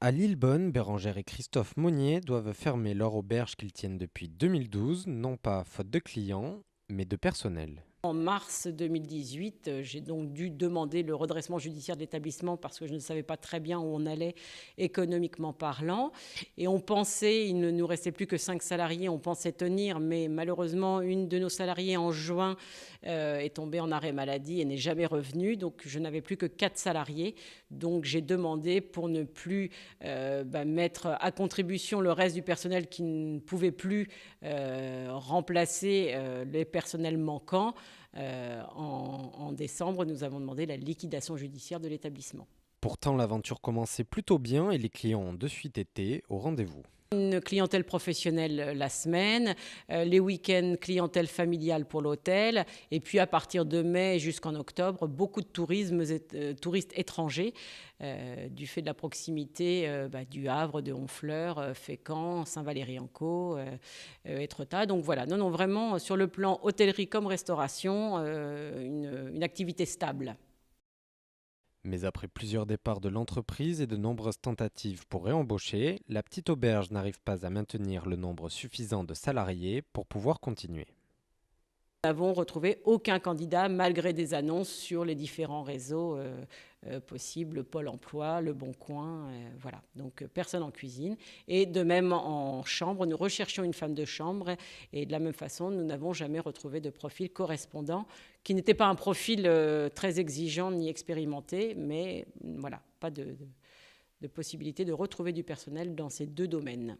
À Lillebonne, Bérengère et Christophe Monnier doivent fermer leur auberge qu'ils tiennent depuis 2012, non pas faute de clients, mais de personnel. En mars 2018, j'ai donc dû demander le redressement judiciaire de l'établissement parce que je ne savais pas très bien où on allait économiquement parlant. Et on pensait, il ne nous restait plus que 5 salariés, on pensait tenir, mais malheureusement, une de nos salariés en juin est tombée en arrêt maladie et n'est jamais revenue. Donc je n'avais plus que 4 salariés. Donc j'ai demandé pour ne plus mettre à contribution le reste du personnel qui ne pouvait plus remplacer les personnels manquants. En décembre, nous avons demandé la liquidation judiciaire de l'établissement. Pourtant, l'aventure commençait plutôt bien et les clients ont de suite été au rendez-vous. Une clientèle professionnelle la semaine, les week-ends, clientèle familiale pour l'hôtel, et puis à partir de mai jusqu'en octobre, beaucoup de touristes étrangers, du fait de la proximité du Havre, de Honfleur, Fécamp, Saint-Valery-en-Caux, Étretat. Donc voilà, non, vraiment sur le plan hôtellerie comme restauration, une activité stable. Mais après plusieurs départs de l'entreprise et de nombreuses tentatives pour réembaucher, la petite auberge n'arrive pas à maintenir le nombre suffisant de salariés pour pouvoir continuer. Nous n'avons retrouvé aucun candidat malgré des annonces sur les différents réseaux possibles, Pôle emploi, Le Bon Coin, voilà. Donc personne en cuisine. Et de même en chambre, nous recherchions une femme de chambre et de la même façon, nous n'avons jamais retrouvé de profil correspondant qui n'était pas un profil très exigeant ni expérimenté, mais voilà, pas de possibilité de retrouver du personnel dans ces deux domaines.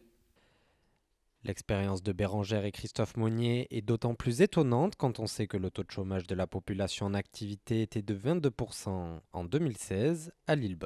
L'expérience de Bérengère et Christophe Monnier est d'autant plus étonnante quand on sait que le taux de chômage de la population en activité était de 22% en 2016 à Lillebonne.